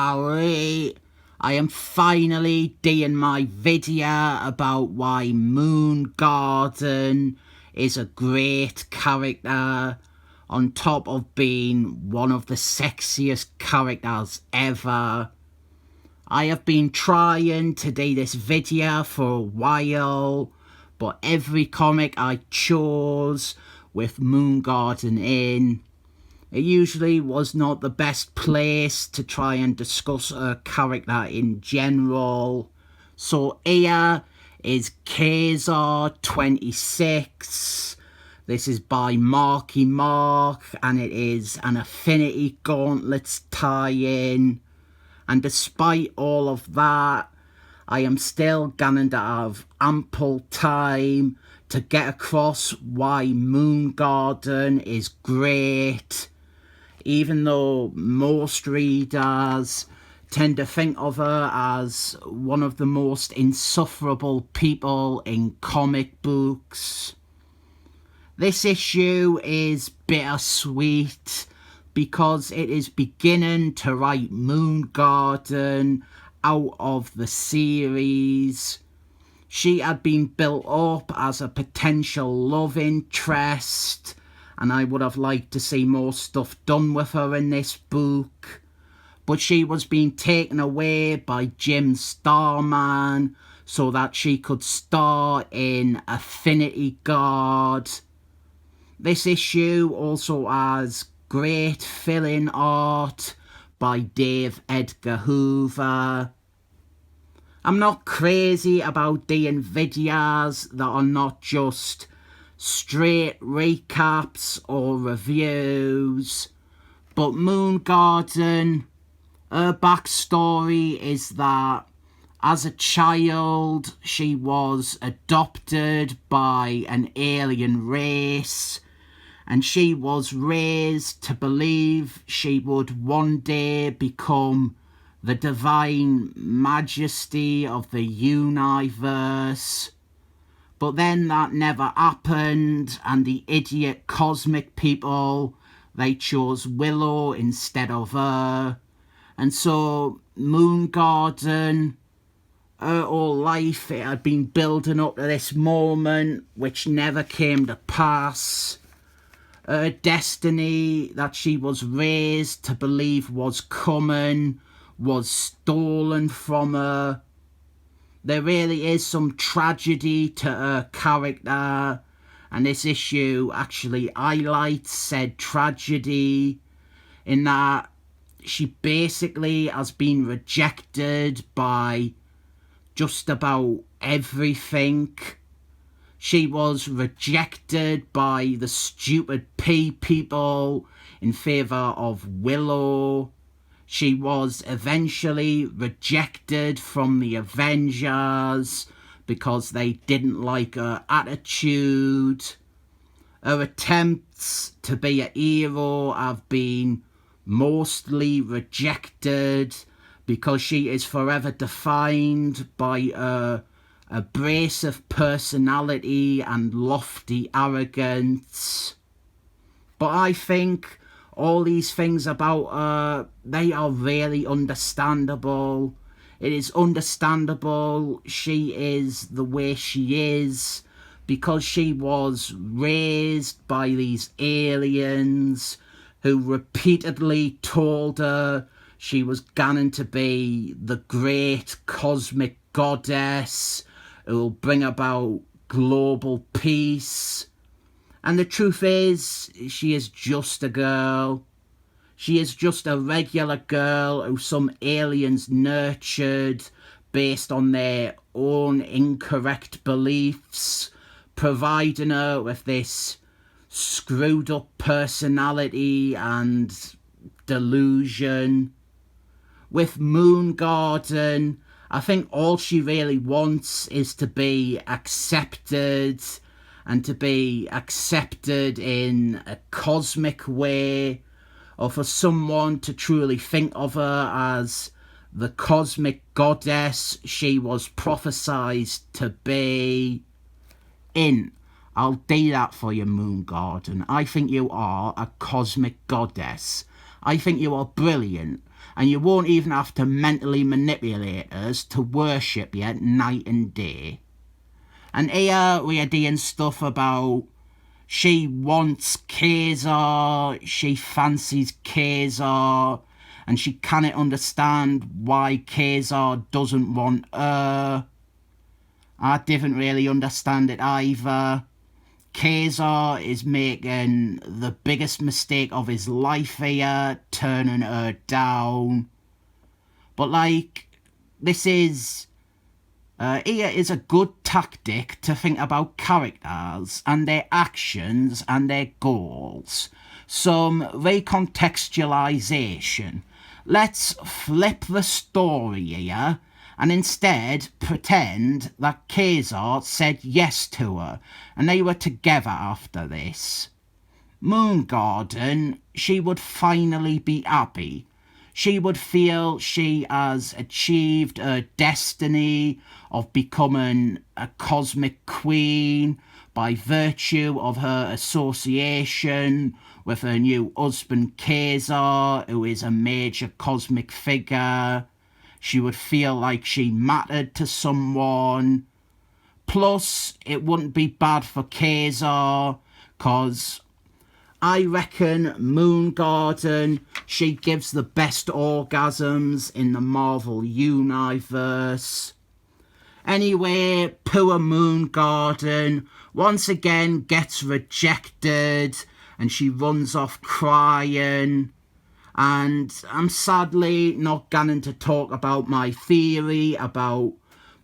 Alright, I am finally doing my video about why Moondragon is a great character, on top of being one of the sexiest characters ever. I have been trying to do this video for a while, but every comic I chose with Moondragon in, it usually was not the best place to try and discuss a character in general. So here is Quasar 26. This is by Marky Mark, and it is an Affinity Gauntlets tie-in. And despite all of that, I am still going to have ample time to get across why Moondragon is great, even though most readers tend to think of her as one of the most insufferable people in comic books. This issue is bittersweet because it is beginning to write Moondragon out of the series. She had been built up as a potential love interest, and I would have liked to see more stuff done with her in this book. But she was being taken away by Jim Starman so that she could star in Affinity Guard. This issue also has great fill-in art by Dave Edgar Hoover. I'm not crazy about doing videos that are not just straight recaps or reviews, but Moondragon, her backstory is that as a child she was adopted by an alien race, and she was raised to believe she would one day become the divine majesty of the universe. But then that never happened, and the idiot cosmic people, they chose Willow instead of her. And so Moondragon, her whole life, it had been building up to this moment which never came to pass. Her destiny that she was raised to believe was coming was stolen from her. There really is some tragedy to her character, and this issue actually highlights said tragedy in that she basically has been rejected by just about everything. She was rejected by the stupid people in favour of Willow. She was eventually rejected from the Avengers because they didn't like her attitude. Her attempts to be a hero have been mostly rejected because she is forever defined by her abrasive personality and lofty arrogance. But I think all these things about her, they are really understandable. It is understandable she is the way she is because she was raised by these aliens who repeatedly told her she was going to be the great cosmic goddess who will bring about global peace. And the truth is, she is just a girl. She is just a regular girl who some aliens nurtured based on their own incorrect beliefs, providing her with this screwed up personality and delusion. With Moondragon, I think all she really wants is to be accepted, and to be accepted in a cosmic way, or for someone to truly think of her as the cosmic goddess she was prophesied to be. I'll do that for you, Moondragon. I think you are a cosmic goddess. I think you are brilliant. and you won't even have to mentally manipulate us to worship you night and day. And here we are doing stuff about she wants Quasar, she fancies Quasar, and she cannot understand why Quasar doesn't want her. I didn't really understand it either. Quasar is making the biggest mistake of his life here, turning her down. But this is... here is a good tactic to think about characters and their actions and their goals. Some recontextualization. Let's flip the story here and instead pretend that Quasar said yes to her and they were together after this. Moondragon, she would finally be happy. She would feel she has achieved her destiny of becoming a cosmic queen by virtue of her association with her new husband Quasar, who is a major cosmic figure. She would feel like she mattered to someone. Plus, it wouldn't be bad for Quasar, because I reckon Moondragon, she gives the best orgasms in the Marvel universe. Anyway, poor Moondragon once again gets rejected and she runs off crying. And I'm sadly not going to talk about my theory about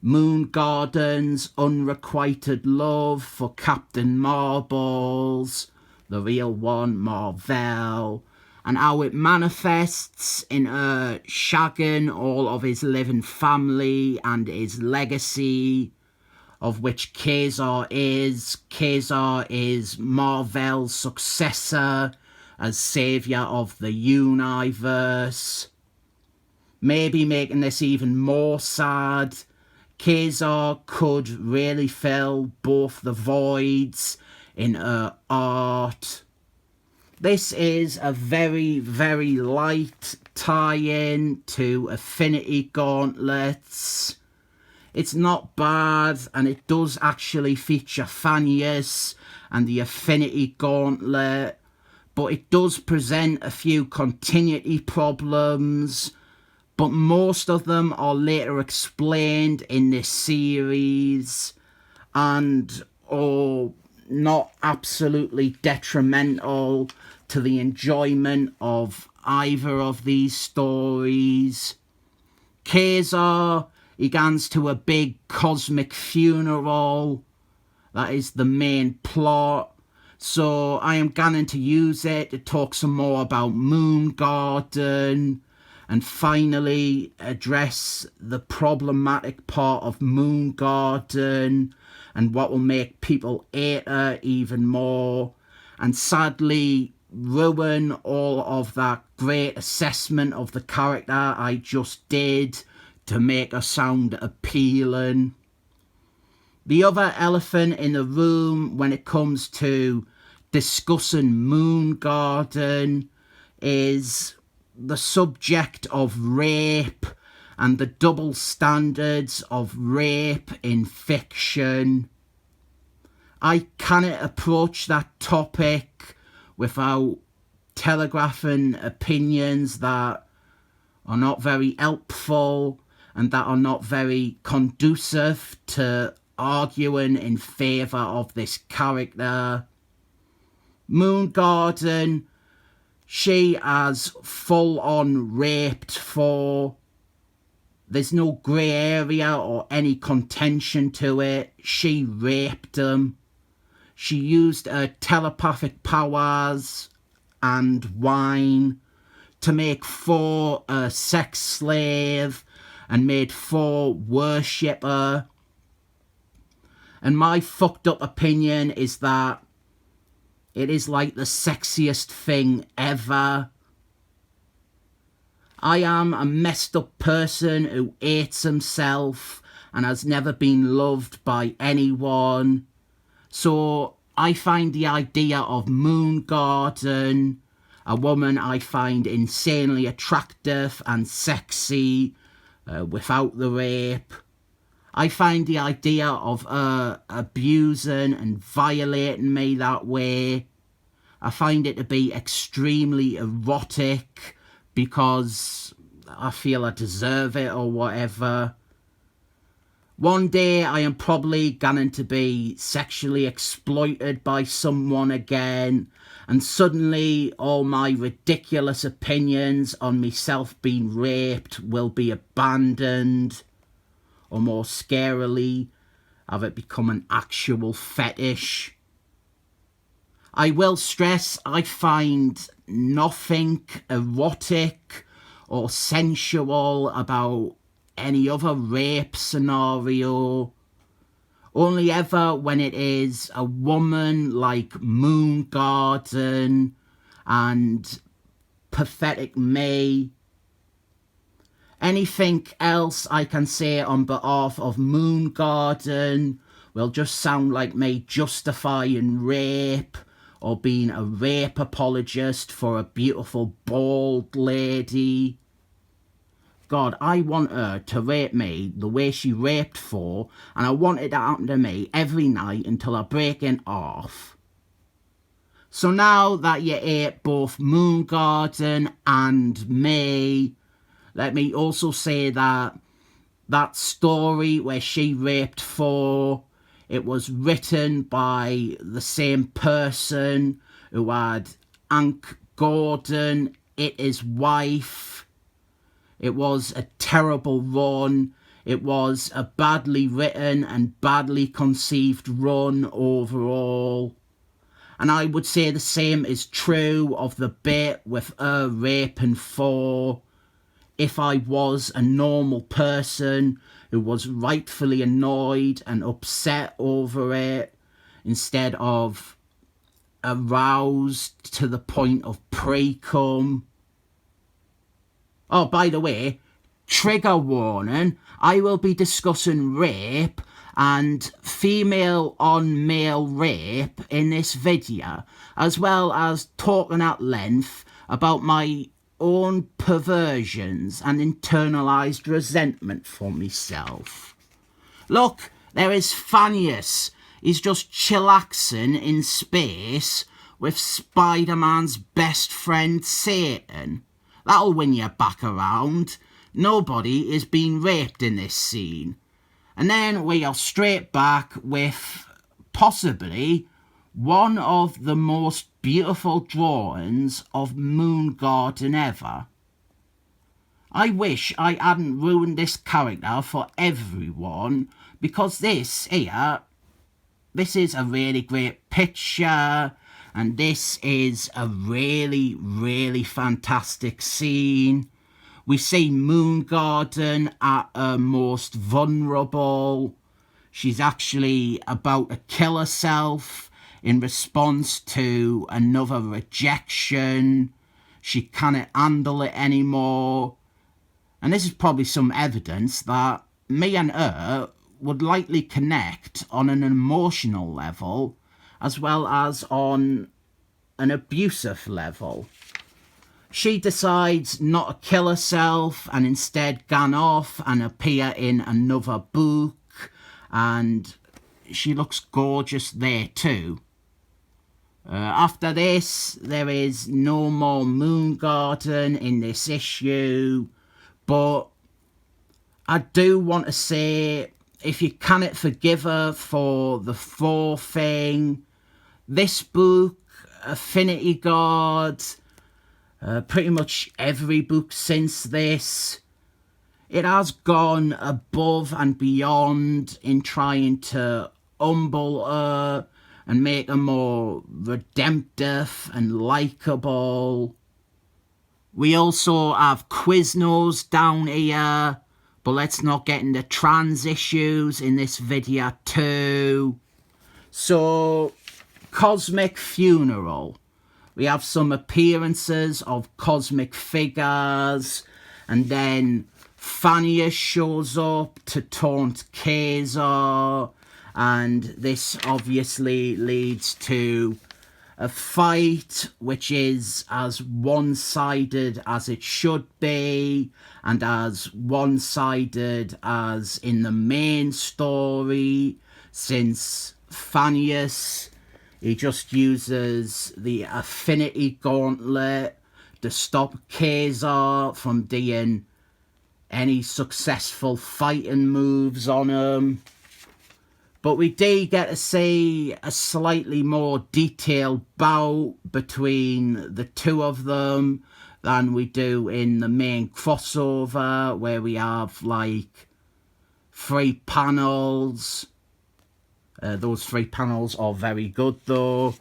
Moondragon's unrequited love for Captain Marbles, the real one, mar-vell, and how it manifests in her shagging all of his living family and his legacy, of which Quasar is. Quasar is mar-vell's successor as saviour of the universe. Maybe making this even more sad, Quasar could really fill both the voids in her art. This is a very, very light tie-in to Affinity Gauntlets. It's not bad, and it does actually feature Thanius and the Affinity Gauntlet, but it does present a few continuity problems, but most of them are later explained in this series and are not absolutely detrimental to the enjoyment of either of these stories. Quasar, he goes to a big cosmic funeral. That is the main plot. So I am going to use it to talk some more about Moondragon and finally address the problematic part of Moondragon and what will make people hate her even more, and sadly ruin all of that great assessment of the character I just did to make her sound appealing. The other elephant in the room when it comes to discussing Moondragon is the subject of rape and the double standards of rape in fiction. I cannot approach that topic without telegraphing opinions that are not very helpful and that are not very conducive to arguing in favour of this character. Moondragon, she has full-on raped for. There's no grey area or any contention to it. She raped him. She used her telepathic powers and wine to make Thor a sex slave and made Thor worship her. And my fucked up opinion is that it is like the sexiest thing ever. I am a messed up person who hates himself and has never been loved by anyone. So I find the idea of Moondragon a woman I find insanely attractive and sexy without the rape. I find the idea of her abusing and violating me that way, I find it to be extremely erotic because I feel I deserve it or whatever. One day I am probably going to be sexually exploited by someone again, and suddenly all my ridiculous opinions on myself being raped will be abandoned, or more scarily, have it become an actual fetish. I will stress I find nothing erotic or sensual about any other rape scenario, only ever when it is a woman like Moondragon and pathetic me. Anything else I can say on behalf of Moondragon will just sound like me justifying rape or being a rape apologist for a beautiful bald lady. God, I want her to rape me the way she raped Thor, and I want it to happen to me every night until I break in half. So now that you ate both Moondragon and me, let me also say that that story where she raped Thor, it was written by the same person who had Hank Gordon, his wife. It was a terrible run. It was a badly written and badly conceived run overall. And I would say the same is true of the bit with her raping Thor. If I was a normal person who was rightfully annoyed and upset over it, instead of aroused to the point of pre-cum. Oh, by the way, trigger warning, I will be discussing rape and female on male rape in this video, as well as talking at length about my own perversions and internalised resentment for myself. Look, there is Thanius. He's just chillaxing in space with Spider-Man's best friend Satan. That'll win you back around. Nobody is being raped in this scene. And then we are straight back with possibly one of the most beautiful drawings of Moondragon ever. I wish I hadn't ruined this character for everyone, because this is a really great picture, and this is a really, really fantastic scene. We see Moondragon at her most vulnerable. She's actually about to kill herself in response to another rejection. She cannot handle it anymore. And this is probably some evidence that me and her would likely connect on an emotional level, as well as on an abusive level. She decides not to kill herself and instead gan off and appear in another book, and she looks gorgeous there too. After this, there is no more Moondragon in this issue, but I do want to say, if you cannot forgive her for the Thor thing, this book, Affinity Guard, pretty much every book since this, it has gone above and beyond in trying to humble her and make her more redemptive and likeable. We also have Quiznos down here, but let's not get into trans issues in this video too. So, Cosmic Funeral. We have some appearances of cosmic figures, and then Thanius shows up to taunt Quasar, and this obviously leads to a fight which is as one-sided as it should be, and as one-sided as in the main story, since Phineas, he just uses the affinity gauntlet to stop Quasar from doing any successful fighting moves on him. But we do get to see a slightly more detailed bout between the two of them than we do in the main crossover, where we have like 3 panels. Those 3 panels are very good though.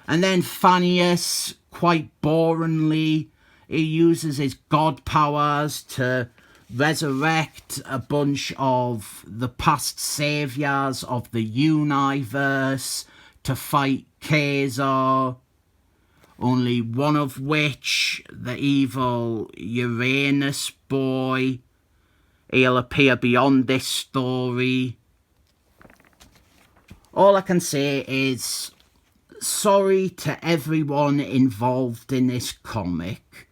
And then Phineas, quite boringly, he uses his god powers to resurrect a bunch of the past saviors of the universe to fight Quasar, only one of which, the evil Uranus boy, he'll appear beyond this story. All I can say is sorry to everyone involved in this comic.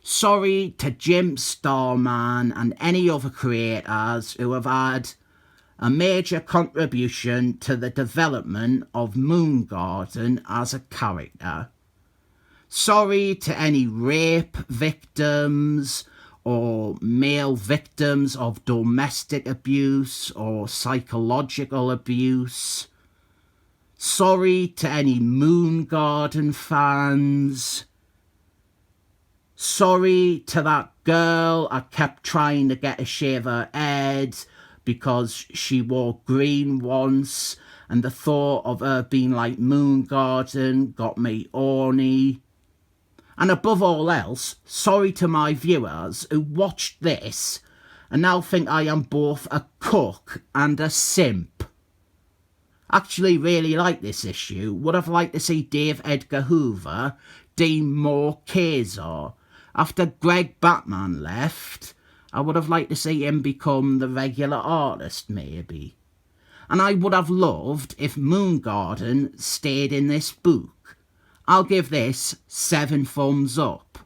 Sorry to Jim Starman and any other creators who have had a major contribution to the development of Moondragon as a character. Sorry to any rape victims or male victims of domestic abuse or psychological abuse. Sorry to any Moondragon fans. Sorry to that girl I kept trying to get to shave her head because she wore green once, and the thought of her being like Moondragon got me horny. And above all else, sorry to my viewers who watched this and now think I am both a cook and a simp. Actually really like this issue. Would have liked to see Dave Edgar Hoover do more Quasar. After Greg Batman left, I would have liked to see him become the regular artist, maybe. And I would have loved if Moondragon stayed in this book. I'll give this 7 thumbs up.